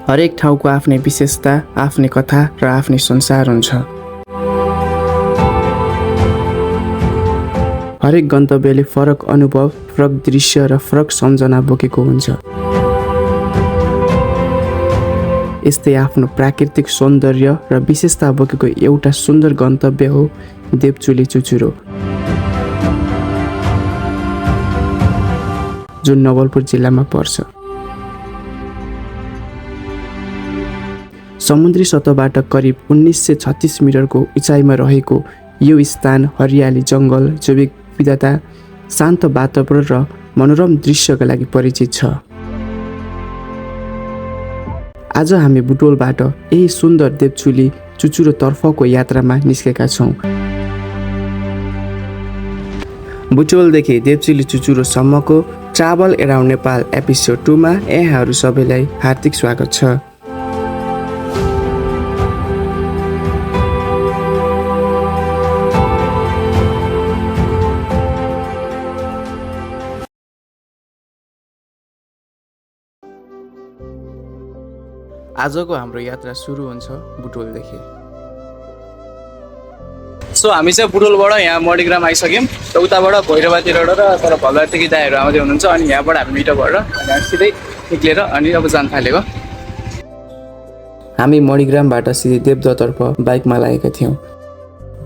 हरेक ठाउँको आफ्नै विशेषता, आफ्नै कथा र आफ्नै संसार हुन्छ। हरेक गन्तव्यले फरक अनुभव, फरक दृश्य र फरक सम्झना बोकेको हुन्छ। यस्तै आफ्नो प्राकृतिक सौन्दर्य र विशेषता बोकेको एउटा सुन्दर गन्तव्य हो देवचुली चुचुरो, जुन नवलपुर जिल्लामा पर्छ। समुद्री सतहबाट करिब 1936 मिटरको उचाइमा रहेको यो स्थान हरियाली जङ्गल, जैविक विविधता, शान्त वातावरण र मनोरम दृश्यका लागि परिचित छ। आज हामी बुटोलबाट यही सुन्दर देवचुली चुचुरो तर्फको यात्रामा निस्केका छौँ। बुटोलदेखि देवचुली चुचुरोसम्मको ट्राभल एराउन्ड नेपाल एपिसोड 2 मा यहाँहरू सबैलाई हार्दिक स्वागत छ। आजको हाम्रो यात्रा सुरु हुन्छ बुटोलदेखि। सो हामी चाहिँ बुटोलबाट यहाँ मणिग्राम आइसक्यौँ। र उताबाट भैरवातिरबाट र तर भलुवादेखि दाइहरू आउँदै हुनुहुन्छ। अनि यहाँबाट हामी मिटो भएर अनि सिधै निक्लेर अनि अब जान थालेको। हामी मणिग्रामबाट सिधै देवदहतर्फ बाइकमा लागेका थियौँ।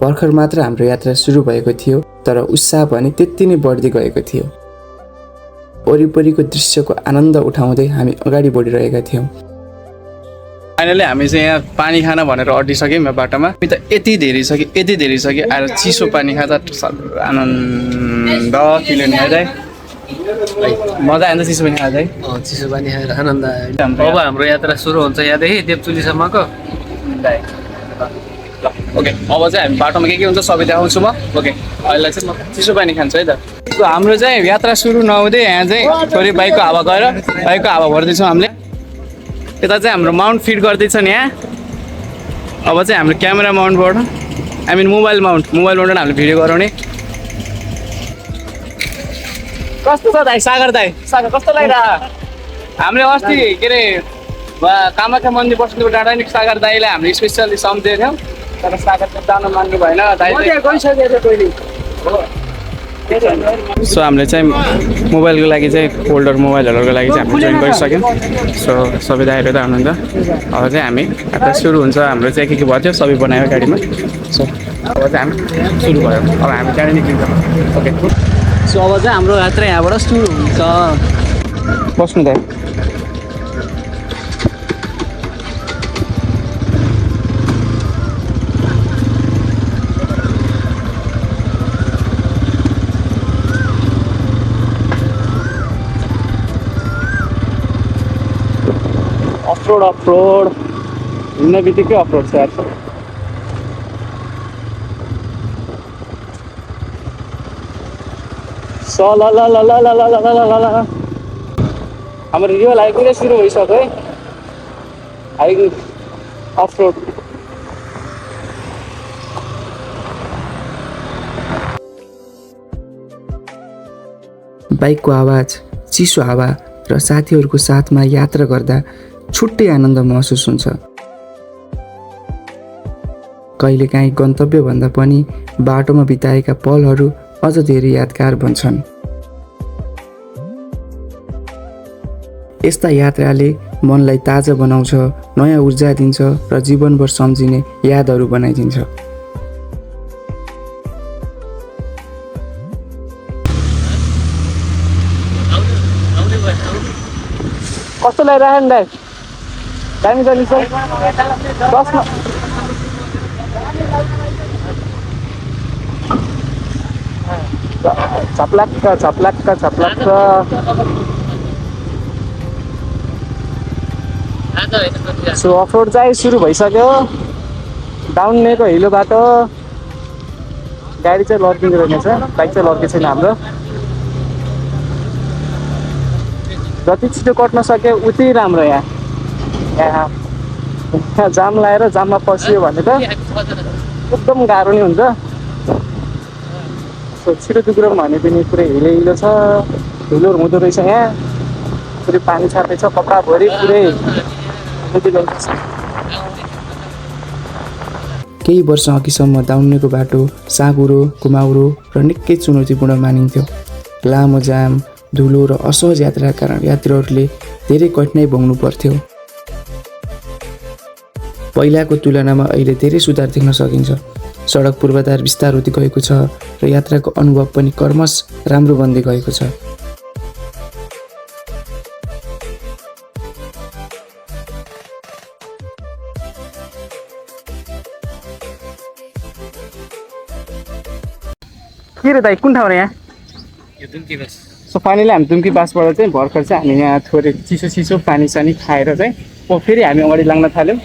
भर्खर मात्र हाम्रो यात्रा सुरु भएको थियो, तर उत्साह भने त्यति नै बढ्दै गएको थियो। वरिपरिको दृश्यको आनन्द उठाउँदै हामी अगाडि बढिरहेका थियौँ। फाइनली हामी चाहिँ यहाँ पानी खान भनेर अटिसक्यौँ यहाँ बाटोमा। त यति धेरै छ कि आएर चिसो पानी खाँदा आनन्द किलो नि है। मजा आउँछ चिसो पानी खाँदा है। चिसो पानी खाएर आनन्द आयो। अब हाम्रो यात्रा सुरु हुन्छ यहाँदेखि देवचुलीसम्मको। ओके, अब चाहिँ हामी बाटोमा के हुन्छ सबै देखाउँछु म। ओके, अहिले चाहिँ म चिसो पानी खान्छु है त। हाम्रो चाहिँ यात्रा सुरु नहुँदै यहाँ चाहिँ थोरै बाइकको हावा गएर बाइकको हावा भर्दैछौँ हामीले। यता चाहिँ हाम्रो माउन्ट फिट गर्दैछन् यहाँ। अब चाहिँ हाम्रो क्यामेरा माउन्टबाट मोबाइल माउन्टबाट हामीले भिडियो गराउने। कस्तो छ दाइ? सागर कस्तो लागिरहेको? हामीले अस्ति के अरे कामाख्या मन्दिर बस्नुको डाँडा नि सागर दाईलाई हामीले स्पेसली सम्झेको थियौँ, तर सागर चाहिँ जान मान्नु भएन। दाइ सो हामीले चाहिँ मोबाइलको लागि चाहिँ मोबाइलहरूको लागि चाहिँ हामीले जोइन गरिसक्यौँ। सो सबै दाइहरू त हुनुहुन्छ। अब चाहिँ हामी यात्रा सुरु हुन्छ। हाम्रो चाहिँ के भयो सबै बनायो गाडीमा। सो अब चाहिँ हामी सुरु भयो। अब हामी गाडी निक्लिन्छौँ। ओके, सो अब चाहिँ हाम्रो यात्रा यहाँबाट सुरु हुन्छ। बस्नु दाइ। अफरोड हिँड्ने बित्तिकै अफरोड छ यार। हाम्रो रियल हाइकिङ सुरु भइसक्यो है। हाइकिङ अफरोड। बाइकको आवाज, चिसो हावा र साथीहरूको साथमा यात्रा गर्दा छुट्टै आनन्द महसुस हुन्छ। कहिलेकाहीँ गन्तव्यभन्दा पनि बाटोमा बिताएका पलहरू अझ धेरै यादगार बन्छन्। यस्ता यात्राले मनलाई ताजा बनाउँछ, नयाँ ऊर्जा दिन्छ र जीवनभर सम्झिने यादहरू बनाइदिन्छ। कस्तो लागिरहेको नि दाइ? दामी दामी छ। छप्लाक्क। सो अफरोड चाहिँ सुरु भइसक्यो। डाउनको हिलो बाटो। गाडी चाहिँ लड्किँदो रहेछ, बाइक चाहिँ लड्केको छैन हाम्रो। जति छिटो कट्न सक्यो उति राम्रो। यहाँ जाम लगाएर जाममा पसियो भने त एकदम गाह्रो नै हुन्छ। छिटो टुक्रो भने पनि पुरै हिलो छ, हिलो हुँदो रहेछ यहाँ। पुरै पानी छार्दैछ कपडाभरि पुरै केही वर्ष अघिसम्म दाउन्नेको बाटो साँघुरो घुमाउरो र निकै चुनौतीपूर्ण मानिन्थ्यो। लामो जाम, धुलो र असहज यात्राका कारण यात्रीहरूले धेरै कठिनाइ भोग्नु पर्थ्यो। पहिलाको तुलनामा अहिले धेरै सुधार देख्न सकिन्छ। सडक पूर्वाधार विस्तार हुँदै गएको छ र यात्राको अनुभव पनि क्रमश राम्रो बन्दै गएको छ। के रे दाइ कुन ठाउँ यहाँ? यो दुम्की बस। सो फाइनली हामी दुम्की बासबाट चाहिँ भर्खर चाहिँ हामी यहाँ थोरै चिसो पानी सानी खाएर चाहिँ फेरि हामी अगाडि लाग्न थाल्यौँ।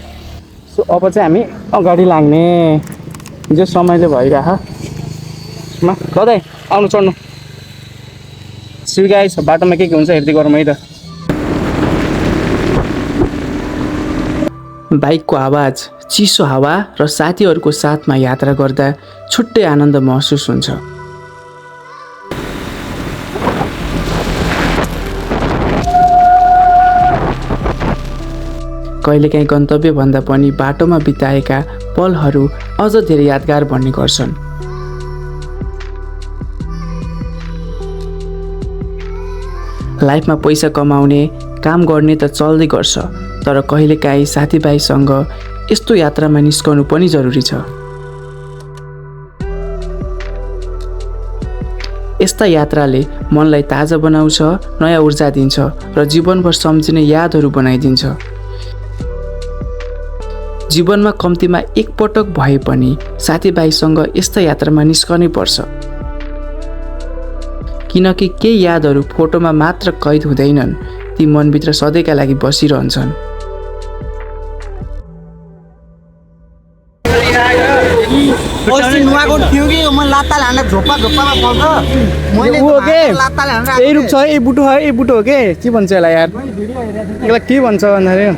सो अब चाहिँ हामी अगाडि लाग्ने जो समय चाहिँ भइरह ल दाइ आउनु चढ्नु। सुगाइस बाटोमा के हुन्छ हेर्दै गरौँ है त। बाइकको आवाज, चिसो हावा र साथीहरूको साथमा यात्रा गर्दा छुट्टै आनन्द महसुस हुन्छ। कहिलेकाहीँ गन्तव्यभन्दा पनि बाटोमा बिताएका पलहरू अझ धेरै यादगार बन्ने गर्छन्। लाइफमा पैसा कमाउने काम गर्ने त चल्दै गर्छ, तर कहिलेकाहीँ साथीभाइसँग यस्तो यात्रामा निस्कनु पनि जरुरी छ। यस्ता यात्राले मनलाई ताजा बनाउँछ, नयाँ ऊर्जा दिन्छ र जीवनभर सम्झिने यादहरू बनाइदिन्छ। जीवनमा कम्तीमा एकपटक भए पनि साथीभाइसँग यस्ता यात्रामा निस्कनै पर्छ, किनकि केही यादहरू फोटोमा मात्र कैद हुँदैनन्, ती मनभित्र सधैँका लागि बसिरहन्छन्। यही रुख छ, यही बुटो है, यही बुटो हो के भन्छ यसलाई यार, यसलाई के भन्छ भन्दाखेरि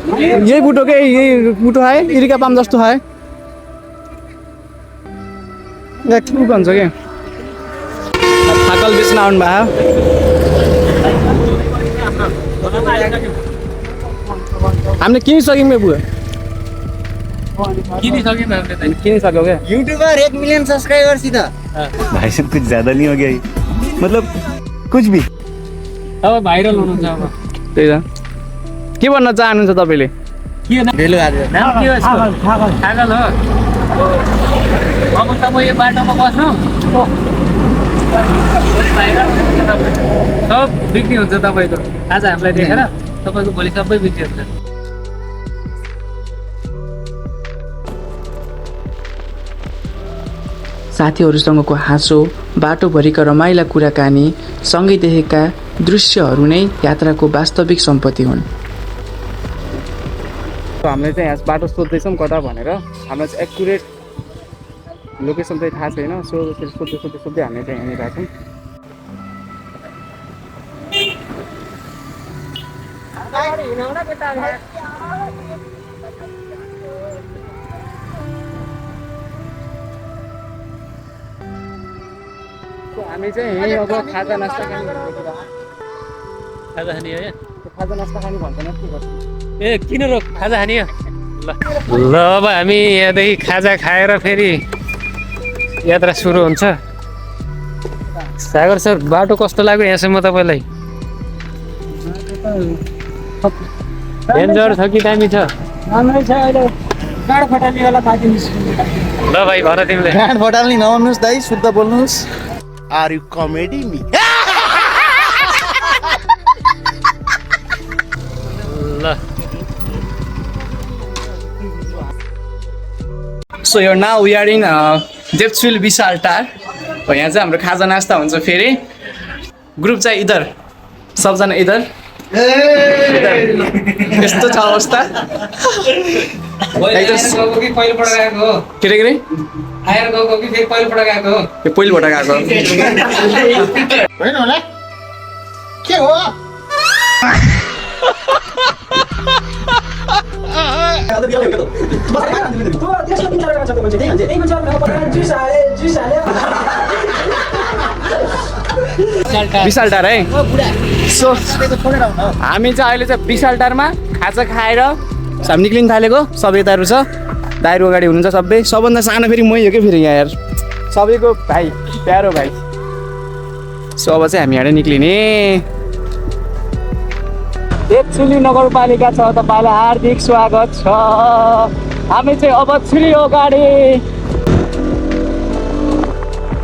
यही बुटो के, यही बुटो है, इरिका पाम जस्तो है, के भन्छ के थाकल बेच्न आउनु भयो। हामीले किनिसक्यौँ बुवा, किनिसक्यो क्या। यूट्यूबर 1 मिलियन सब्सक्राइबर सीधा। भाई साहब कुछ ज्यादा नहीं हो गया ये? मतलब कुछ भी। अब भाइरल हुनुहुन्छ अब। त्यही त के भन्न चाहनुहुन्छ तपाईँले? भेलो आज नाम के हो यसको? छागल हो। अब तपाईँ यो बाटोमा बस्नु सब बिक्री हुन्छ तपाईँको। आज हामीलाई देखेर तपाईँको भोलि सबै बिक्री हुन्छ। साथीहरूसँगको हाँसो, बाटोभरिका रमाइला कुराकानी, सँगै देखेका दृश्यहरू नै यात्राको वास्तविक सम्पत्ति हुन्। हामीले चाहिँ यहाँ बाटो सोध्दैछौँ कता भनेर, हामीलाई चाहिँ एक्युरेट लोकेसन चाहिँ थाहा छैन। सो सोध्दै हामीले चाहिँ हिँडिरहेको छौँ। हामी चाहिँ यहीँ अब खाजा नास्ता खाने भनेको खाजा खाने है? खाजा नास्ता खाने भन्छ के गर्छ? ए किन रोक खाजा खाने हो? ल अब हामी यहाँदेखि खाजा खाएर फेरि यात्रा सुरु हुन्छ। सागर सर बाटो कस्तो लाग्यो यहाँसम्म तपाईँलाई? डेन्जर छ कि दामी छ? राम्रै छ। अहिले गाड फटाल्ने होला बाटो निस्किनु। ल भाइ भन तिमीले। गाड फटाल्ने नभन्नुहोस् दाइ, शुद्ध बोल्नुहोस्। Are you comedy me? ल सो यो नाउ वी आर इन डेप्चुल विशाल टार। यहाँ चाहिँ हाम्रो खाजा नास्ता हुन्छ। फेरि ग्रुप चाहिँ इधर, सबजना इधर। यस्तो छ अवस्था। के रे पहिलोपटक आएको होइन होला के हो? विशालटार है। सो हामी चाहिँ अहिले चाहिँ विशालटारमा खाजा खाएर हामी निक्लिन थालेको। सबै यताहरू छ, दाइहरू अगाडि हुनुहुन्छ सबै। सबभन्दा सानो फेरि मै हो क्या फेरि यहाँ यार, सबैको भाइ प्यारो भाइ। सो अब चाहिँ हामी यहाँ निक्लिने। एकचुली नगरपालिका छ, तपाईँलाई हार्दिक स्वागत छ। हामी चाहिँ अब छिर्यो गाडी।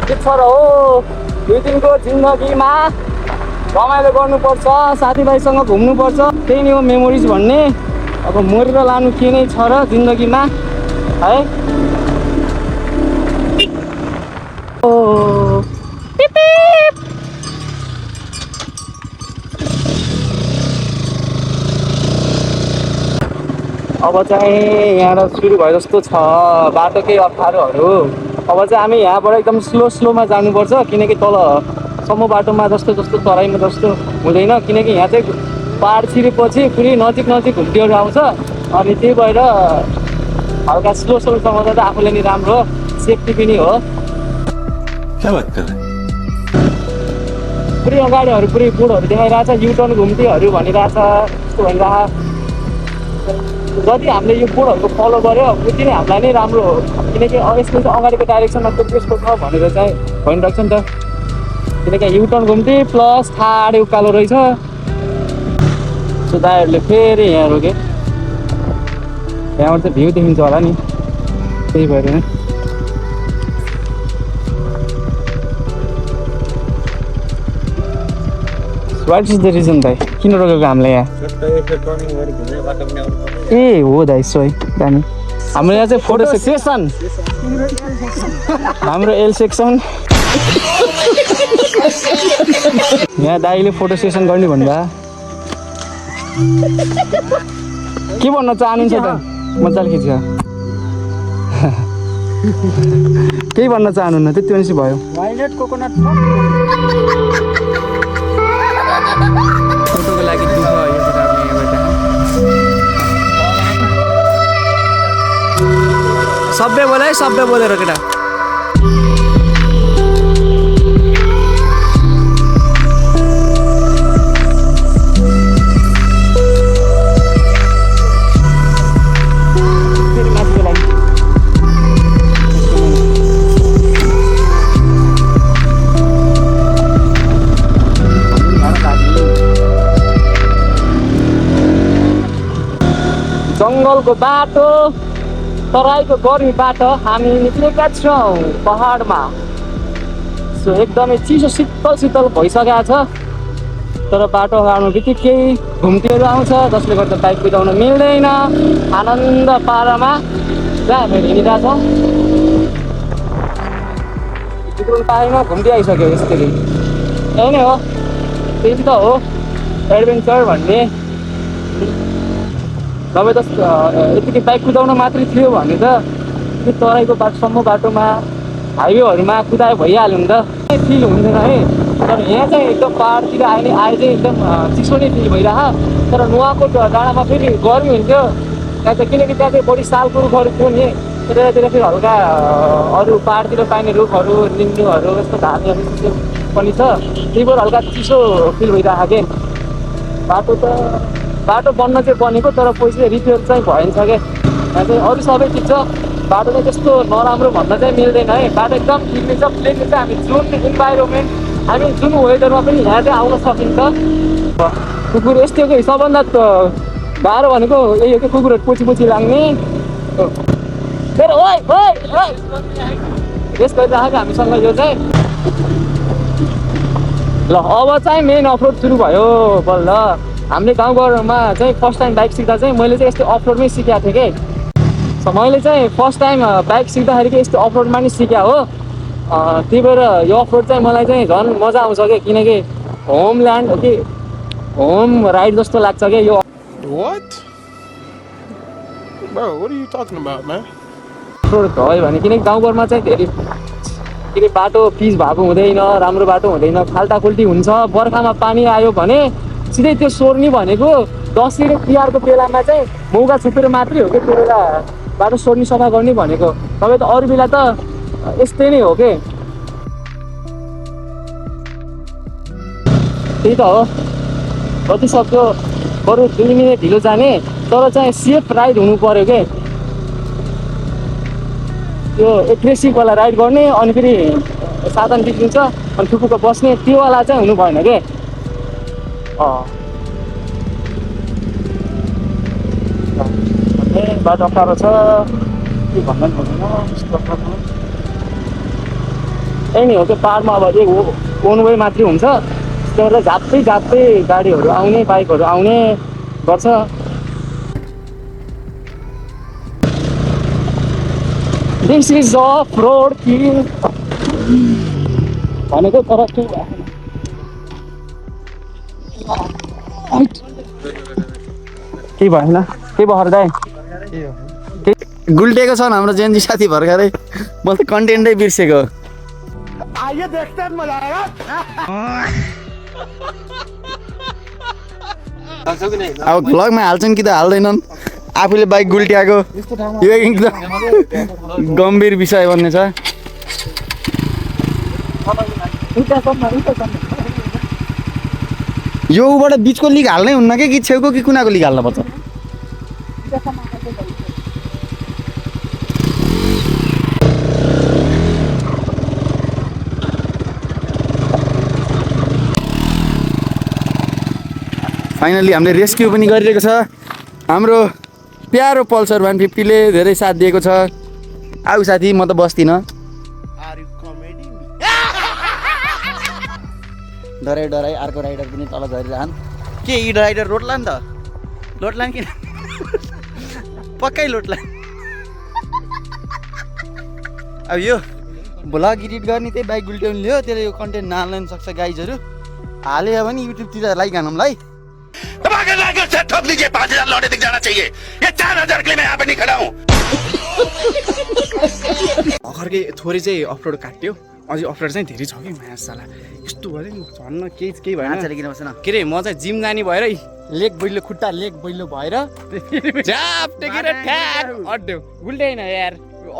के छ र हो, 2 दिनको जिन्दगीमा रमाइलो गर्नुपर्छ, साथीभाइसँग घुम्नुपर्छ, त्यही नै हो मेमोरिज भन्ने। अब मरेर लानु के नै छ र जिन्दगीमा है। ओ पिप पिप। अब चाहिँ यहाँ सुरु भयो जस्तो छ बाटो, केही अप्ठ्यारोहरू। अब चाहिँ हामी यहाँबाट एकदम स्लोमा जानुपर्छ, किनकि तलसम्म बाटोमा जस्तो तराईमा जस्तो हुँदैन, किनकि यहाँ चाहिँ पाहाड छिरेपछि फेरि नजिक घुम्तीहरू आउँछ। अनि त्यही भएर हल्का स्लोसँग जाँदा आफूलाई नि राम्रो, सेफ्टी पनि हो। पुरै अगाडिहरू पुरै बोर्डहरू देखाइरहेछ, युटर्न घुम्तीहरू भनिरहेछ, यस्तो भनिरहेछ। जति हामीले यो बोर्डहरूको फलो गर्यो उति नै हामीलाई नै राम्रो हो, किनकि यसको चाहिँ अगाडिको डाइरेक्सनमा त्यस्तो छ भनेर चाहिँ भनिरहेको छ नि त। किनकि युटर्न घुम्ती प्लस ठाडे उकालो रहेछ। सो दाइहरूले फेरि यहाँ रोके, यहाँबाट चाहिँ भ्यू देखिन्छ होला नि, त्यही भएर नै। वाट इज द रिजन दाइ, किन रोकेको हामीलाई यहाँ? ए हो दाइ, सोही दामी। हाम्रो यहाँ चाहिँ फोटो सेक्सन, हाम्रो एल सेक्सन। यहाँ दाइले फोटो सेसन गर्ने भन्नुभयो। के भन्न चाहनुहुन्छ त? मजाले खिच्छ। केही भन्न चाहनुहुन्न? त्यति भनेपछि भयो। वाइल्ड कोकोनट फोटोको लागि दुःख यो सबै बोले, सबै बोलेर केटा। जङ्गलको बाटो, तराईको गर्मी बाटो हामी निक्लेका छौँ पहाडमा। सो एकदमै चिसो शीतल भइसकेको छ, तर बाटो अगाडिमा बित्तिकै घुम्तीहरू आउँछ, जसले गर्दा बाइक कुदाउन मिल्दैन। आनन्द पारामा जहाँ हामी हिँडिरहेको छौँ, कुदाउनु पाएन, घुम्ती आइसक्यो। यसरी यही नै हो, त्यही त हो एडभेन्चर भन्ने। तपाईँ त यतिकै बाइक कुदाउन मात्रै थियो भने त त्यो तराईको बाटोसम्म बाटोमा हाइवेहरूमा कुदायो भइहाल्यो नि त, फिल हुँदैन है। तर यहाँ चाहिँ एकदम पाहाडतिर आए चाहिँ एकदम चिसो नै फिल भइरह। तर नुवाकोट डाँडामा फेरि गर्मी हुन्थ्यो त्यहाँ चाहिँ, किनकि त्यहाँ चाहिँ बढी सालको रुखहरू थियो नि, त्यतातिर फेरि हल्का अरू पाहाडतिर पाइने रुखहरू, निम्बुहरू, यस्तो धानहरू पनि छ, त्यही भएर हल्का चिसो फिल भइरहेको के। बाटो बन्न चाहिँ बनेको, तर पैसा रिपेयर चाहिँ भइन्छ क्या। यहाँ चाहिँ अरू सबै ठिक छ, बाटो चाहिँ त्यस्तो नराम्रो भन्न चाहिँ मिल्दैन है। बाटो एकदम ठिक छ, प्लेन छ। हामी जुन इन्भाइरोमेन्ट, हामी जुन वेदरमा पनि यहाँ चाहिँ आउन सकिन्छ। कुकुर यस्तै हो कि, सबभन्दा गाह्रो भनेको यही हो कि कुकुरहरू पछि लाग्ने। फेरि ओइ रेस गरिरहेको हामीसँग यो चाहिँ। ल अब चाहिँ मेन अफरोड सुरु भयो बल्ल। हामीले गाउँघरमा चाहिँ फर्स्ट टाइम बाइक सिक्दा चाहिँ मैले चाहिँ यस्तो अफरोडमै सिकेको थिएँ कि। सो मैले चाहिँ फर्स्ट टाइम बाइक सिक्दाखेरि कि यस्तो अफरोडमा नि सिकेँ हो। त्यही भएर यो अफरोड चाहिँ मलाई चाहिँ झन् मजा आउँछ क्या, किनकि होमल्यान्ड हो कि होम राइड जस्तो लाग्छ क्या यो। What? Bro, what are you talking about, man? अफरोड भयो भने, किनकि गाउँघरमा चाहिँ धेरै किन बाटो पिच भएको हुँदैन, राम्रो बाटो हुँदैन, खाल्टाखुल्टी हुन्छ। बर्खामा पानी आयो भने सिधै त्यो सोर्नी भनेको 10 र तिहारको बेलामा चाहिँ मौका छुपेर मात्रै हो कि त्यो बेला बाटो सोर्नी सफा गर्ने भनेको। तपाईँ त अरू बेला त यस्तै नै हो कि। त्यही त हो जति सक्दो बरु 2 मिनट ढिलो जाने तर चाहिँ सेफ राइड हुनु पर्यो के त्यो एग्रेसिभवाला राइड गर्ने अनि फेरि साधन बिग्रिन्छ अनि फुपूको बस्ने त्योवाला चाहिँ हुनु भएन के बाटो अप्ठ्यारो छ के भन्नु पर्दैन यही नै हो कि पाहाडमा अब एक वन वे मात्रै हुन्छ त्यसले गर्दा झाप्पै झाप्पै गाडीहरू आउने बाइकहरू आउने गर्छ दिस इज अफ रोड कि भनेको तर के भएन के भयो दाइ गुल्टेको छन् हाम्रो जेन्जी साथी भर्खरै म त कन्टेन्टै बिर्सेको अब भ्लगमा हाल्छन् कि त हाल्दैनन् आफूले बाइक गुल्ट्याएको यो एकदम गम्भीर विषय बन्ने छ यो उबाट बिचको लिग हाल्नै हुन्न कि छेउको कि कुनाको लिग हाल्न पर्छ फाइनली हामीले रेस्क्यु पनि गरिरहेको छ हाम्रो प्यारो पल्सर 150 ले धेरै साथ दिएको छ आऊ साथी म त बस्दिनँ डराइ डराइ अर्को राइडर पनि तल झरिरहन् के यी राइडर रोट्ला नि त लोट्ला किन पक्कै लोट्ला अब यो भ्लग एडिट गर्ने त्यही बाइक गुल्ट्याउनु ल्यायो त्यसले यो कन्टेन्ट नहाल्न सक्छ गाइजहरू हाल्यो भने युट्युबतिर लाइक हानौँलाई ठोक लीजिए 5000 लौटे दिख जाना चाहिए ये 4000 के लिए मैं यहाँ पे नहीं खड़ा हूँ भर्खरकै थोरै चाहिँ अफरोड काट्यो अझै अफरोड चाहिँ धेरै छ कि मासाला यस्तो भयो नि झन्न केही भएन किन बस्न के अरे म चाहिँ जिम जाने भएर लेग बैलो खुट्टा लेग बैलो भएर झाप टेकेर ठ्याक अड्यो गुल्ट्याइन यार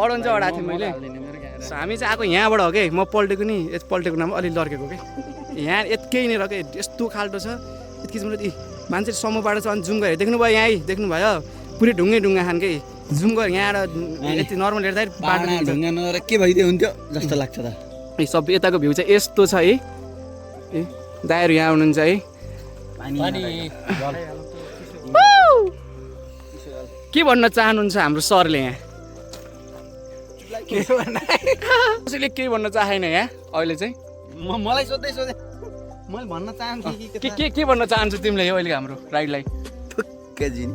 अडन चाहिँ अडाएको थिएँ मैले हामी चाहिँ आएको यहाँबाट हो कि म पल्टेको नि पल्टेको नाम अलिक लड्केको कि यहाँ यत्कै नै र के यस्तो खाल्टो छ यति मान्छे समूहबाट चाहिँ अनि जुम गरेर देख्नुभयो यहीँ देख्नुभयो पुरै ढुङ्गा खान के जुम गरेर यहाँबाट यति नर्मल हेर्दा ढुङ्गा नगर के भइदियो हुन्थ्यो जस्तो लाग्छ त सब यताको भ्यू चाहिँ यस्तो छ है ए दाइहरू यहाँ हुनुहुन्छ है के भन्न चाहनुहुन्छ हाम्रो सरले यहाँ कसैले केही भन्न चाहेन यहाँ अहिले चाहिँ मलाई सोध्दै मैले भन्न चाहन्छु के भन्न चाहन्छु तिमीले अहिले हाम्रो राइडलाई ठुक्कै जिनी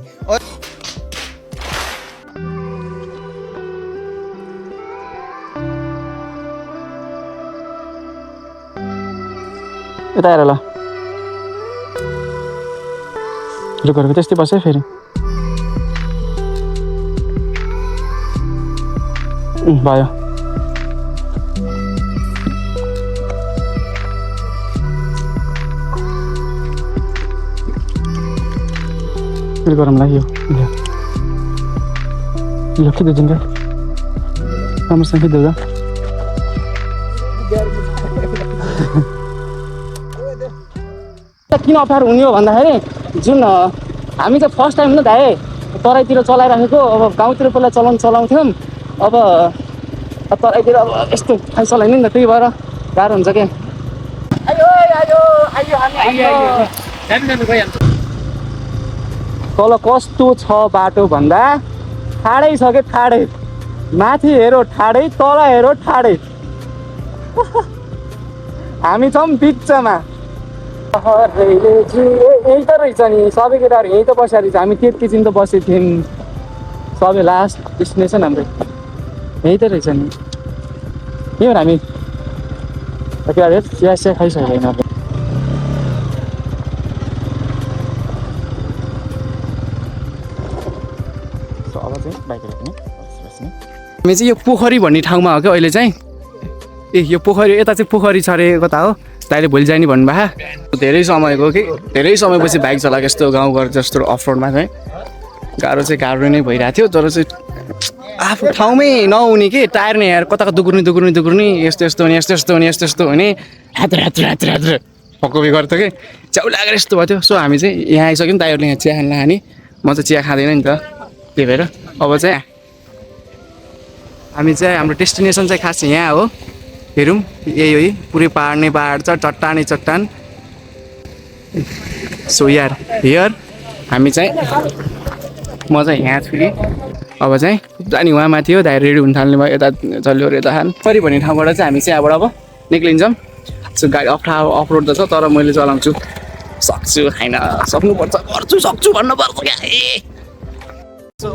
यता हेर ल रुखहरूको त्यस्तै बस्यो फेरि भयो गरमलाई यो खिच्दै जिन्छ राम्रोसँग खिच्दै जा किन अप्ठ्यारो हुने हो भन्दाखेरि जुन हामी चाहिँ फर्स्ट टाइम न दाइ तराईतिर चलाइराखेको अब गाउँतिर पहिला चलाउँथ्यौँ अब तराईतिर अब यस्तो खाइ चलाइने नि त त्यही भएर गाह्रो हुन्छ क्या तल कस्तो छ बाटो भन्दा ठाडै छ कि ठाडै माथि हेरो ठाडै तल हेरो ठाडै हामी छौँ बिचमा यही त रहेछ नि सबै केटाहरू यहीँ त बसेको रहेछ हामी त्यतिचिन त बसेको थियौँ सबै लास्ट डेस्टिनेसन हाम्रो यही त रहेछ नि के हो हामी के अरे चिया चिया खाइसकेको होइन अब चाहिँ बाइकहरू पनि हामी चाहिँ यो पोखरी भन्ने ठाउँमा हो क्या अहिले चाहिँ ए यो पोखरी यता चाहिँ पोखरी छ अरे कता हो दाइले भोलि जाने भन्नुभयो धेरै समयपछि बाइक चलाएको यस्तो गाउँघर जस्तो अफरोडमा चाहिँ गाह्रो नै भइरहेको थियो तर चाहिँ आफू ठाउँमै नहुने कि टायर नै यार कता दुग्रुनी यस्तो हुने फक्को बे गर्थ्यो कि च्याउ लागेर यस्तो भयो थियो। सो हामी चाहिँ यहाँ आइसक्यौँ, दाइहरूले यहाँ चिया खान लाने, म चाहिँ चिया खाँदैन नि त, त्यही भएर अब चाहिँ हामी चाहिँ हाम्रो डेस्टिनेसन चाहिँ खास यहाँ हो। हेरौँ यही हो, पुरै पहाड नै पहाड छ, चट्टानै चट्टान। सो यार हियर हामी चाहिँ म चाहिँ यहाँ छु कि अब चाहिँ जाने उहाँ माथि हो, दाइ रेडी हुन थाल्ने भयो, यता चल्यो यता खान सरी भन्ने ठाउँबाट चाहिँ हामी चाहिँ यहाँबाट अब निक्लिन्छौँ। सो गाडी अफरोड त छ, तर मैले चलाउँछु, सक्छु होइन सक्नुपर्छ, गर्छु सक्छु भन्नुपर्छ क्या। सो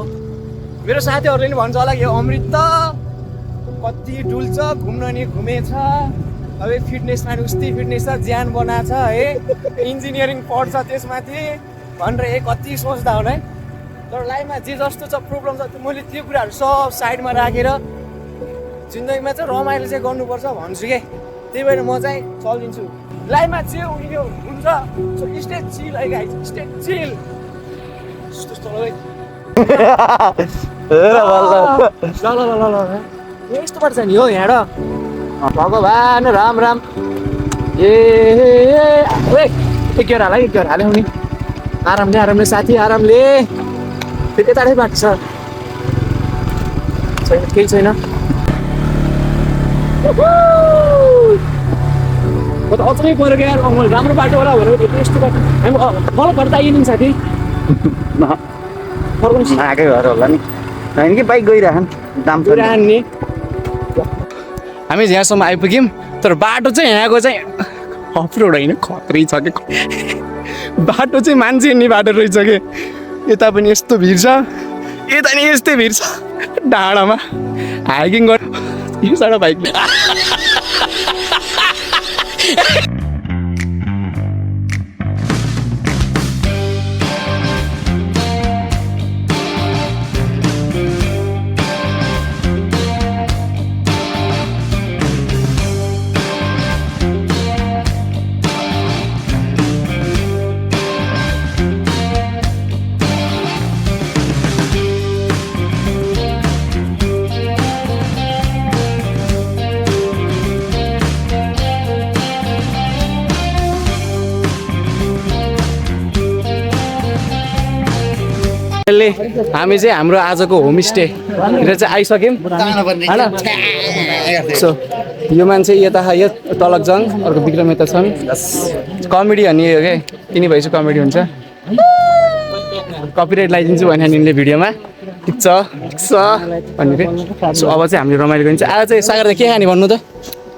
मेरो साथीहरूले नि भन्छ होला यो अमृत त कति डुल्छ, घुम्न नि घुमेछ, अब फिटनेसमा नि उस्तै फिटनेस छ, ज्यान बनाएको छ है, इन्जिनियरिङ पढ्छ त्यसमाथि भनेर कति सोच्दा होला है। तर लाइफमा जे जस्तो छ प्रब्लम छ मैले त्यो कुराहरू सब साइडमा राखेर जिन्दगीमा चाहिँ रमाइलो चाहिँ गर्नुपर्छ भन्छु क्या। त्यही भएर म चाहिँ चलिदिन्छु, लाइफमा जे उयो हुन्छ स्टे चिल है गाइस, स्टे चिल। ल यस्तो पर्छ नि हो यहाँ भगवान् राम राम। एक गेर हाल्यो नि, आरामले साथी आरामले, फेरि यताकै बाटो छ, केही छैन। अझै पऱ्यो क्या राम्रो बाटो होला भनेर यस्तो बाटो हामी फलो गर्दा आइदिनु साथी आएकै घर होला नि, होइन कि बाइक गइरहन् दाम नि। हामी यहाँसम्म आइपुग्यौँ, तर बाटो चाहिँ यहाँको चाहिँ अफरोड होइन खत्रै छ कि बाटो चाहिँ मान्छे नि बाटो रहेछ कि। यता पनि यस्तो भिड छ, यता नि यस्तै भिड छ, डाँडामा हाइकिङ गर यो साइड बाइक। हामी चाहिँ हाम्रो आजको होमस्टे चाहिँ आइसक्यौँ होइन। सो यो मान्छे यता यो तलकजङ, अर्को विक्रम यता छन्, कमेडी भन्ने हो क्या, यिनी भएपछि कमेडी हुन्छ। कपिराइट लगाइदिन्छु भने यिनले भिडियोमा, ठिक छ भन्ने रे। सो अब चाहिँ हामीले रमाइलो गरिन्छ। आज चाहिँ सागर के खाने भन्नु त?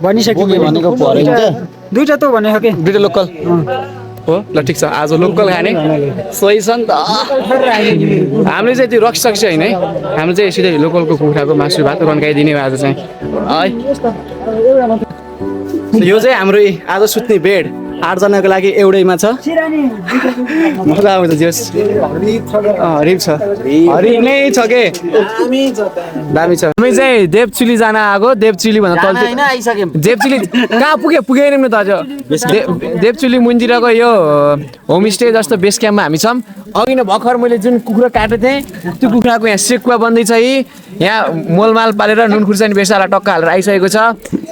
भनिसक्यो भनेको दुईटा त भनेको कि दुईटा लोकल हो। ल ठिक छ, आज लोकल खाने सही छ नि त। हामीले चाहिँ त्यो रक्सी होइन है, हामीले चाहिँ सिधै लोकलको कुखुराको मासु भात रन्काइदिने हो आज चाहिँ है। यो चाहिँ हाम्रो आज सुत्ने बेड 8 जनाको लागि एउटैमा छ, मजा आउँछ। जोस् हरिब छ, हरिब नै छ के दामी छ। हामी चाहिँ देवचुली जान आएको, देवचुली भन्दा तल देवचुली कहाँ पुगेन नि त अझ। देवचुली मुन्जिरको यो होमस्टे जस्तो बेस क्याम्पमा हामी छौँ। अघि नै भर्खर मैले जुन कुखुरा काटेको थिएँ त्यो कुखुराको यहाँ सेकुवा बन्दैछ है। यहाँ मोलमाल पालेर नुन खुर्सानी बेसाला टक्क हालेर आइसकेको छ।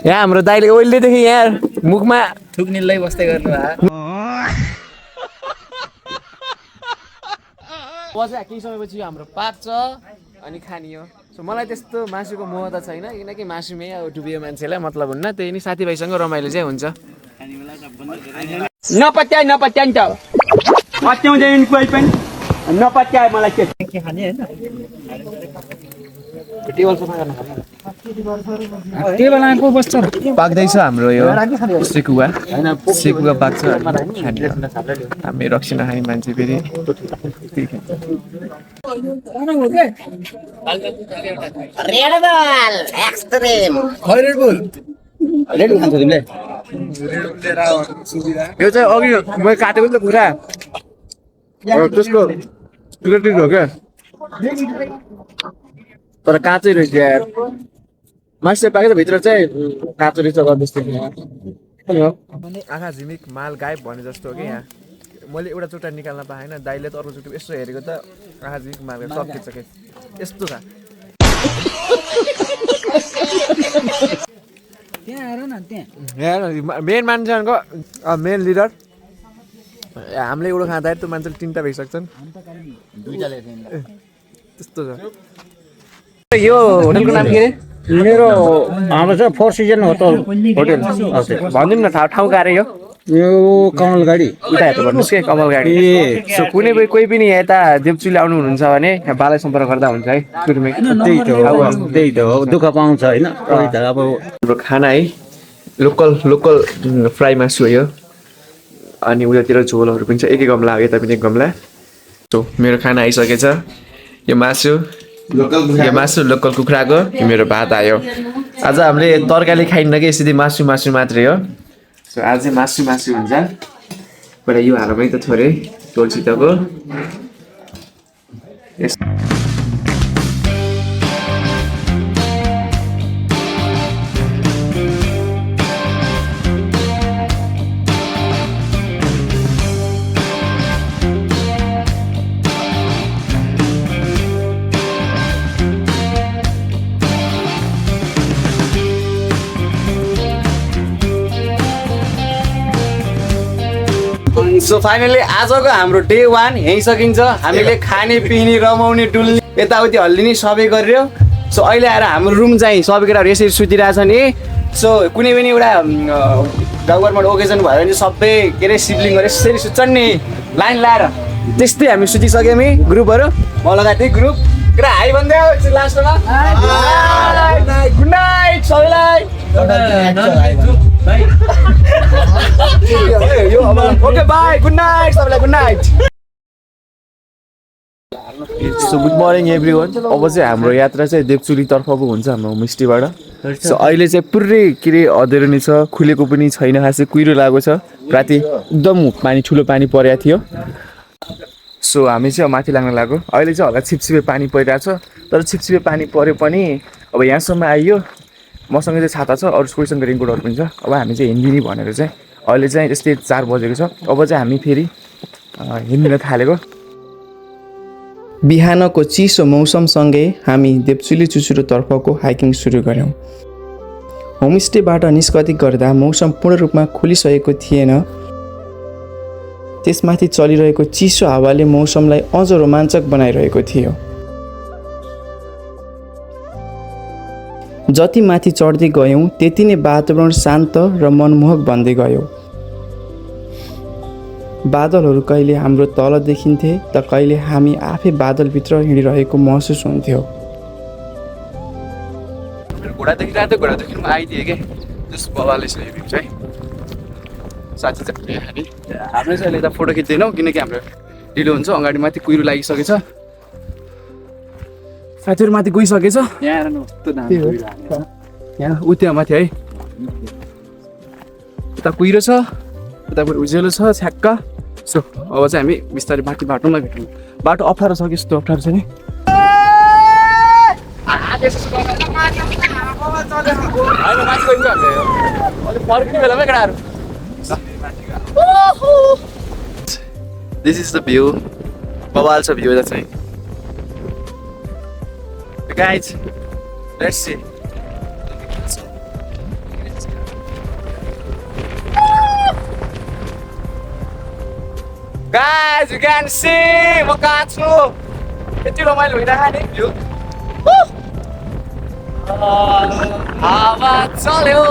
यहाँ हाम्रो दाइले ओइलेदेखि यहाँ मुखमा थुक्निलै बस्दै गर्नु केही समयपछि हाम्रो पाक्छ अनि खानियो। सो मलाई त्यस्तो मासुको मोह त छैन, किनकि मासुमै अब डुबियो मान्छेलाई मतलब हुन्न, त्यही नि साथीभाइसँग रमाइलो चाहिँ हुन्छ। नपत्याए नि त पत्याउँदैन कोही पनि नपत्याए मलाई के खाने होइन। टेबल आएको बस्छ पाक्दैछ हाम्रो यो सेकुवा पाक्छ। हामी रक्सी नखाने मान्छे फेरि यो चाहिँ अघि मैले काटेको नि त कुरा त्यसको हो क्या, तर काँचै रहेछ यार। मासु चाहिँ पाकेको भित्र चाहिँ काँचो रहेछ गर्दैछ। आँखा झिमिक माल गायब भने जस्तो हो कि यहाँ। मैले एउटा चोटा निकाल्न पाएन, दाइले त अर्को चोटि यसो हेरेको त आँखा झिमिक माल सकिन्छ कि यस्तो छ। मेन मान्छेहरूको मेन लिडर हामीले एउटा खाँदाखेरि त्यो मान्छेले 3टा भेटिसक्छन् त्यस्तो छ यो होटलको नाम के अरे मेरो हाम्रो चाहिँ फोर सिजन होटल होटल भनिदिनु न ठाउँ गएर यो यो कमल गाडी उता हेर्नु भन्नुहोस् के कमल गाडी सो कुनै कोही पनि यता देवचुली आउनु हुनुहुन्छ भने यहाँ बालाई सम्पर्क गर्दा हुन्छ है सुरुमै त्यही त हो दुःख पाउँछ होइन कोही त अब हाम्रो खाना है लोकल फ्राई मासु हो यो अनि उतातिर झोलहरू पनि छ एक गमला हो यता पनि एक गमला सो मेरो खाना आइसकेछ यो मासु लोकल कुखुराको यो मेरो भात आयो आज हामीले तरकारी खाइन्न कि यसरी मासु मात्रै हो सो आज चाहिँ मासु हुन्छ पहिला यो हालमा त थोरै टोलसितको सो फाइनली आजको हाम्रो डे 1 यहीँ सकिन्छ हामीले खाने पिउने रमाउने डुल्ने यताउति हल्लिने सबै गरियो सो अहिले आएर हाम्रो रुम चाहिँ सबै केटाहरू यसरी सुतिरहेछ नि सो कुनै पनि एउटा गाउँघरमा ओकेजन भयो भने सबै के अरे सिब्लिङहरू यसरी सुत्छन् नि लाइन लाएर त्यस्तै हामी सुतिसक्यौँ नि ग्रुपहरू म लगाएको थिएँ ग्रुप केटा हाई भन्दै लास्टमा गुड नाइट सबैलाई ओके बाई गुड नाइट सबैलाई good night so good morning everyone अब चाहिँ हाम्रो यात्रा चाहिँ देवचुली तर्फको हुन्छ हाम्रो होमस्टेबाट सो अहिले चाहिँ पुरै के अरे अँध्यारो नै छ खुलेको पनि छैन खासै कुहिरो लागेको छ राति एकदम पानी ठुलो पानी परेको थियो सो हामी चाहिँ माथि लाग्न लाग्यो अहिले चाहिँ हल्का छिपछिपे पानी परिरहेको छ तर छिपछिपे पानी पऱ्यो पनि अब यहाँसम्म आइयो मसँग चाहिँ छाता छ अरू कोहीसँग रेनकोटहरू पनि छ अब हामी चाहिँ हिँडिदिने भनेर चाहिँ अहिले चाहिँ त्यस्तै 4 बजेको छ अब चाहिँ हामी फेरि हिँड्न थालेको बिहानको चिसो मौसमसँगै हामी देवचुली चुचुरोतर्फको हाइकिङ सुरु गऱ्यौँ होमस्टेबाट निस्कति गर्दा मौसम पूर्ण रूपमा खुलिसकेको थिएन त्यसमाथि चलिरहेको चिसो हावाले मौसमलाई अझ रोमाञ्चक बनाइरहेको थियो जति माथि चढ्दै गयौँ त्यति नै वातावरण शान्त र मनमोहक बन्दै गयो बादलहरू कहिले हाम्रो तल देखिन्थे त कहिले हामी आफै बादलभित्र हिँडिरहेको महसुस हुन्थ्यो घोडा देखिरहेको थियो घोडा देख्नु आइदिएँ कि जस बाबाले चाहिँ भ्यू चाहिँ साथी चाहिँ हामीले चाहिँ अहिले यता फोटो खिच्दैनौँ किनकि हाम्रो ढिलो हुन्छ अगाडि माथि कुहिरो लागिसकेछ साथीहरू माथि गइसकेछ यहाँ उ त्यहाँ माथि है उता कुहिरो छ उताबाट उज्यालो छ छ्याक्क सो अब चाहिँ हामी बिस्तारै माथि बाटोमा भेटौँ बाटो अप्ठ्यारो छ कि यस्तो अप्ठ्यारो छ नि दिस इज द भ्यू बवाल छ भ्यू चाहिँ Guys, let's see. Guys, you can see म कहाँ छु यति रमाइलो भइरहेको नि भ्यू हावा चल्यो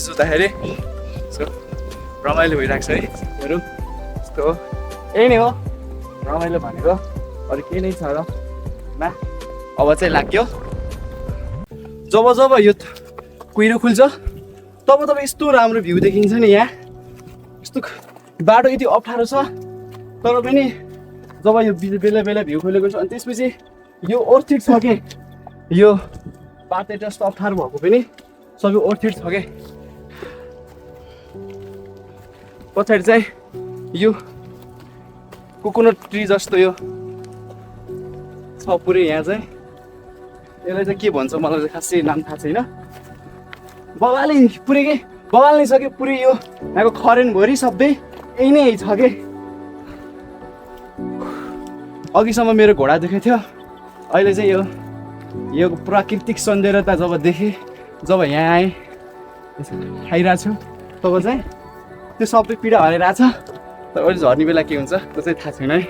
सुत्दाखेरि रमाइलो भइरहेको छ है हेरौँ यस्तो हो यही नै हो रमाइलो भनेको अरू केही नै छ र अब चाहिँ लाग्यो जब जब यो कुहिरो खुल्छ तब तब यस्तो राम्रो भ्यू देखिन्छ नि यहाँ यस्तो बाटो यति अप्ठ्यारो छ तर पनि जब यो बेला बेला भ्यू खोलेको छ अनि त्यसपछि यो ओर्थिड छ के यो बाटो जस्तो अप्ठ्यारो भएको पनि सबै ओर्थिड छ के पछाडि चाहिँ यो कोकोनट ट्री जस्तो यो छ पुरै यहाँ चाहिँ यसलाई चाहिँ के भन्छ मलाई चाहिँ खासै नाम थाहा छैन बवालै पुरै के बवाल नै छ कि पुरै यो यहाँको खरेनभरि सबै यही नै छ के अघिसम्म मेरो घोडा देखेको थियो, अहिले चाहिँ यो प्राकृतिक सौन्दर्यता जब देखेँ, जब यहाँ आएँ खाइरहेको छु तब चाहिँ त्यो सबै पीडा हराइरहेको छ। तर अहिले झर्ने बेला के हुन्छ त्यो चाहिँ थाहा छैन है।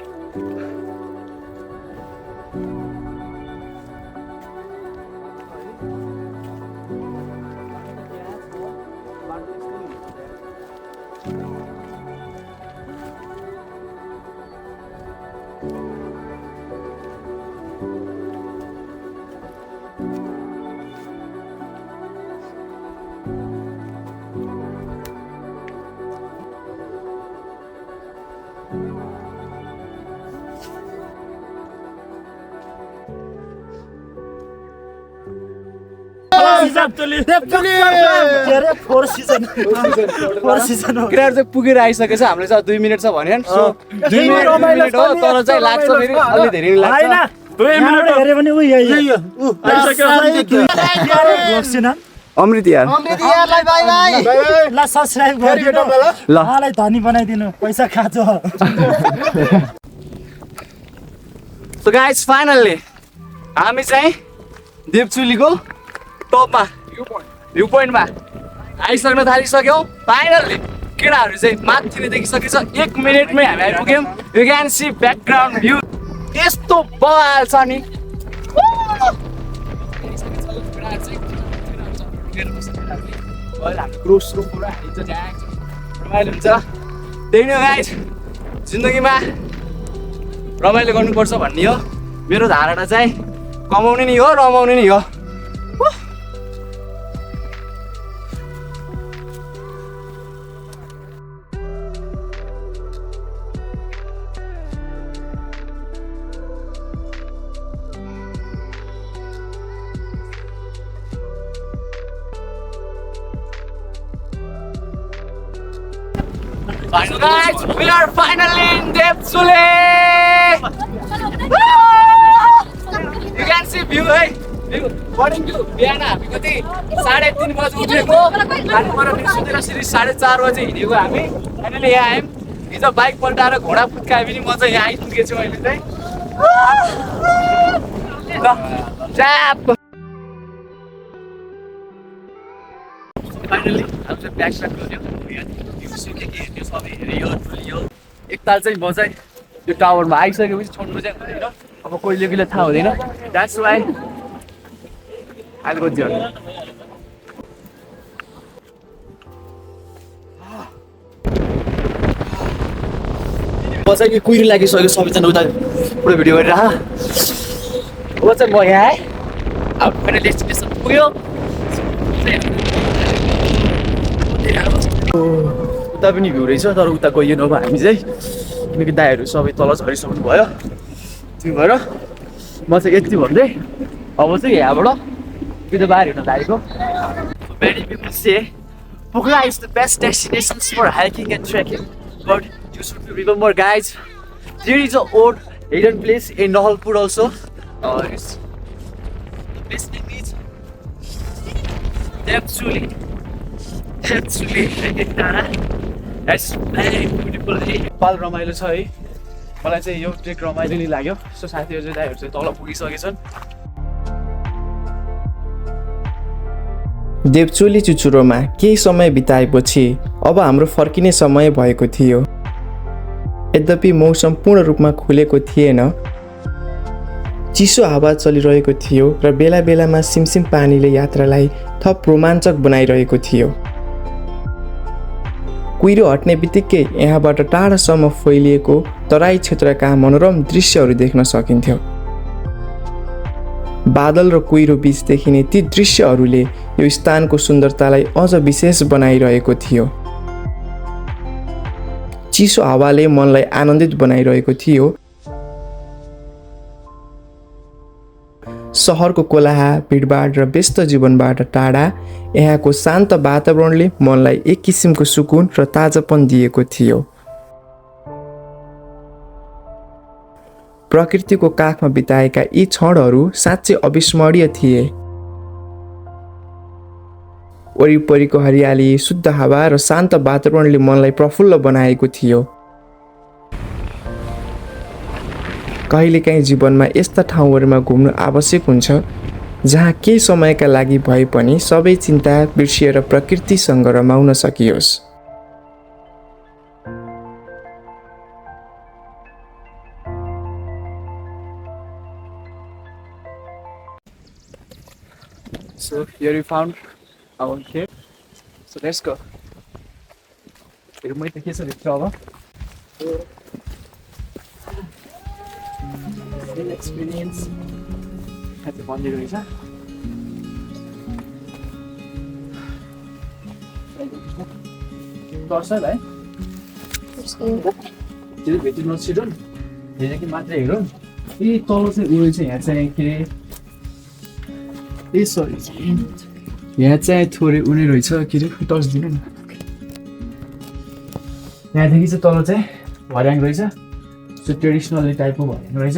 केटाहरू चाहिँ पुगेर आइसकेछ, हाम्रो चाहिँ 2 मिनट छ भन्यो नि। सो 2 मिनट हो, तर चाहिँ लाग्छ फेरि अलि धेरै लाग्छ। अमृत यार धनी बनाइदिनु, पैसा खाँचो। सो गाइस फाइनल्ली हामी चाहिँ देवचुलीको टपमा भ्यू पोइन्टमा आइसक्न थालिसक्यौँ। फाइनल्ली केटाहरू चाहिँ माथि नै देखिसकेछ। 1 मिनटमै हामी आइपुग्यौँ। You can see background view यस्तो बवाल छ नि। रमाइलो हुन्छ। त्यही नै हो गाइस, जिन्दगीमा रमाइलो गर्नुपर्छ भन्ने हो मेरो धारणा चाहिँ। कमाउने नि हो, रमाउने नि हो। Guys, we are finally in Devchuli! You can see view, hey? Morning view. बिहान हामी कति 3:30 बजे उठेको, अनि पर निस्केर सिधै 4:30 बजे हिँडेको हामी। फाइनली यहाँ आयौँ। हिजो बाइक पल्टाएर घोडा फुत्काए पनि म चाहिँ यहाँ आइपुगेछु अहिले चाहिँ। ल च्याप। फाइनली हामी चाहिँ ब्याक गर्यो। त्यो सबै हेऱ्यो डुल्यो। एकताल चाहिँ म चाहिँ त्यो टावरमा आइसकेपछि छोड्नु चाहिँ हुँदैन। अब कहिले कहिले थाहा हुँदैन। द्याट्स वाइ आइल गो दियो। म चाहिँ कुहिरो लागिसक्यो, सबैजना उता पुरो भिडियो गरेर। अब चाहिँ म यहाँ आएँ। अब मेरो डेस्टिनेसन पुग्यो। उता पनि भ्यू रहेछ, तर उता गइएन अब हामी चाहिँ, किनकि दाइहरू सबै तल झरिसक्नु भयो। त्यो भएर म चाहिँ यति भन्दै अब चाहिँ यहाँबाट त्यो बाहिर हिँड्न लागेको। Many people say Pokhara is the best destinations for hiking and trekking, but you should remember guys, there is an old hidden place in Nahalpur also. The best name is Devchuli. That's very beautiful. पाल रमाइलो छ है। मलाई चाहिँ यो trek रमाइलो नै लाग्यो। सो साथीहरू चाहिँ दाइहरू चाहिँ तल पुगिसकेछन्। देवचुली चुचुरोमा केही समय बिताएपछि अब हाम्रो फर्किने समय भएको थियो। यद्यपि मौसम पूर्ण रूपमा खुलेको थिएन। चिसो हावा चलिरहेको थियो र बेला बेलामा सिमसिम पानीले यात्रालाई थप रोमाञ्चक बनाइरहेको थियो। कुहिरो हट्ने बित्तिकै यहाँबाट टाढासम्म फैलिएको तराई क्षेत्रका मनोरम दृश्यहरू देख्न सकिन्थ्यो। बादल र कुहिरो बीच देखिने ती दृश्यहरूले यो स्थानको सुन्दरतालाई अझ विशेष बनाइरहेको थियो। चिसो हावाले मनलाई आनन्दित बनाइरहेको थियो। सहरको कोलाहा, भिडभाड र व्यस्त जीवनबाट टाढा यहाँको शान्त वातावरणले मनलाई एक किसिमको सुकुन र ताजापन दिएको थियो। प्रकृतिको काखमा बिताएका यी क्षणहरू साँच्चै अविस्मरणीय थिए। वरिपरिको हरियाली, शुद्ध हावा र शान्त वातावरणले मनलाई प्रफुल्ल बनाएको थियो। कहिलेकाहीँ जीवनमा यस्ता ठाउँहरूमा घुम्नु आवश्यक हुन्छ जहाँ केही समयका लागि भए पनि सबै चिन्ता बिर्सिएर प्रकृतिसँग रमाउन सकियोस्। So here we found our cave. So let's go. May take some picture. Same experience at the Monday Risa. Torsa right? Jadi betul not sidon. Jadi kita matre hero. Ini tolong saya uji saya saya kiri. A sorry यहाँ चाहिँ थोरै उनी रहेछ के अरे touch दिनु न यहाँदेखि चाहिँ तल चाहिँ भर्याङ रहेछ सो ट्रेडिसनली टाइपको भर्याङ रहेछ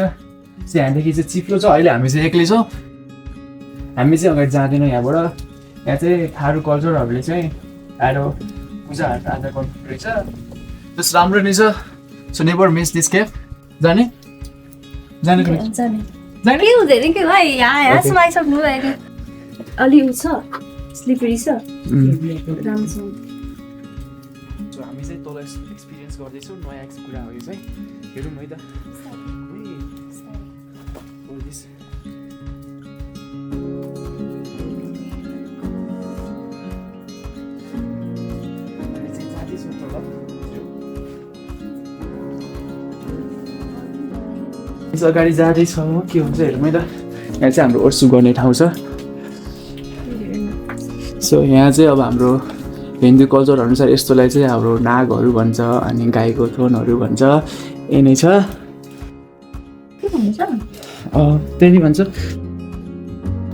सो यहाँदेखि चाहिँ चिप्लो छ अहिले हामी चाहिँ एक्लै छौँ हामी चाहिँ अगाडि जाँदैनौँ यहाँबाट यहाँ चाहिँ थारू कल्चरहरूले चाहिँ आएर पूजाहरू आज गर्नु रहेछ जस राम्रो नै छ सो नेभर मिस दिस केफ जाने जाने के हुँदैन के भाइ यहाँ सुनाइसक्नु भयो नि अलि उ छ स्लिपरी छ राम्रो सो हामी चाहिँ तल एक्सपिरियन्स गर्दैछौँ नयाँ कुरा हो यो चाहिँ हेरौँ है त अगाडि जाँदैछौँ के हुन्छ हेरौँ है त यहाँ चाहिँ हाम्रो ओर्सु गर्ने ठाउँ छ सो यहाँ चाहिँ अब हाम्रो हिन्दू कल्चर अनुसार यस्तोलाई चाहिँ हाम्रो नागहरू भन्छ अनि गाईको थोनहरू भन्छ यही नै छ त्यही नै भन्छ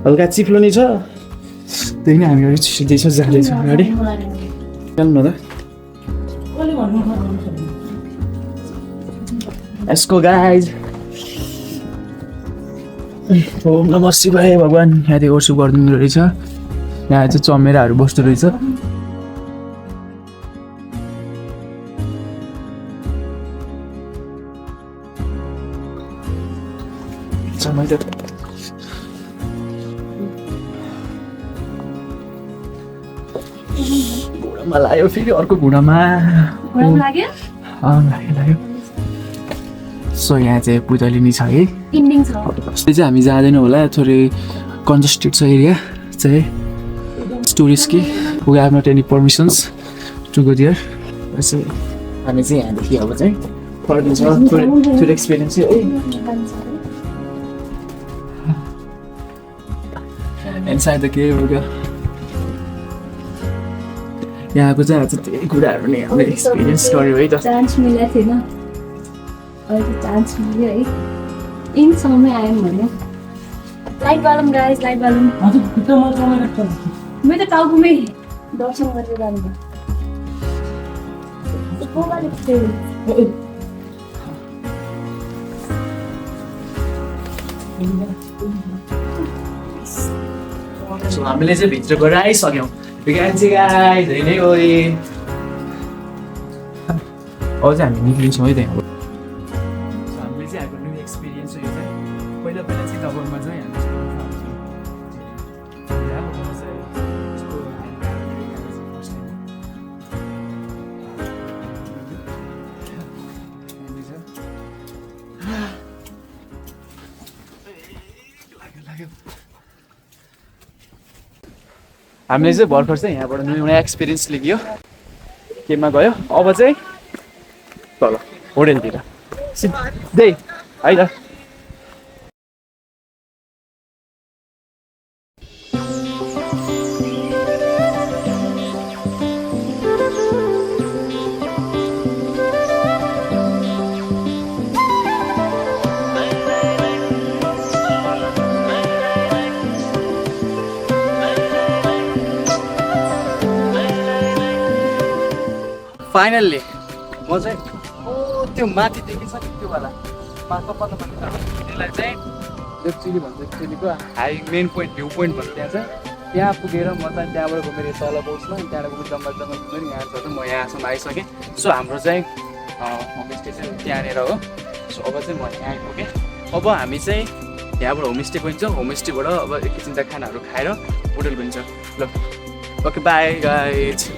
हल्का चिप्लो नै छ त्यही नै हामी अगाडि छिर्दैछौँ जाँदैछौँ अगाडि चल्नु न त यसको गाइज ओम नमः शिवाय भगवान् यहाँदेखि ओर्सु गरिदिनु रहेछ यहाँ चाहिँ चमेराहरू बस्दो रहेछ घुँडामा लाग्यो फेरि अर्को घुँडामा लाग्यो सो यहाँ चाहिँ पुतली छ है इन्डिङ छ यसले चाहिँ हामी जाँदैनौँ होला थोरै कन्जस्टेड छ एरिया चाहिँ टुरिस्ट कि we have not any permissions to go there यसो हामी चाहिँ यहाँदेखि अब चाहिँ फर्किन्छ थोरै एक्सपिरियन्स है इनसाइड द केभ यहाँको चाहिँ आज धेरै कुराहरू नै हामीले एक्सपिरियन्स गर्यो है त चान्स मिलेको थिएन अहिले चान्स मिल्यो है इनसम्मै आयौँ भने लाइट बालौँ गाइस लाइट बालौँ मेरो त टाउकोमै दर्शन गरेर जानुभयो सो हामीले चाहिँ भित्र गएर आइसक्यौँ गाइस धेरै नै हो अब चाहिँ हामी निक्लिन्छौँ है त्यहाँबाट हामीले चाहिँ हाम्रो न्यू एक्सपिरियन्स हो यो चाहिँ पहिला चाहिँ डबलमा चाहिँ हामीले चाहिँ भर्खर चाहिँ यहाँबाट नयाँ एक्सपिरियन्स लियो केमा गयो अब चाहिँ तल होटेलतिर सिधै है त फाइनल्ली म चाहिँ त्यो माथि देखेछ नि त्यो वाला त्यसलाई चाहिँ देवचुली भन्छ एक्चुअलीको high main point view point भन्छ त्यहाँ चाहिँ त्यहाँ पुगेर म चाहिँ त्यहाँबाट घुमेर तल पहुँच्नु अनि त्यहाँबाट जङ्गल घुमेर यहाँ छ म यहाँसम्म आइसकेँ सो हाम्रो चाहिँ होमस्टे चाहिँ त्यहाँनिर हो सो अब चाहिँ म यहाँ आइपुगेँ अब हामी चाहिँ यहाँबाट होमस्टे गइन्छ होमस्टेबाट अब एकैछिन त खानाहरू खाएर होटल गइन्छ ल ओके बाई गाइज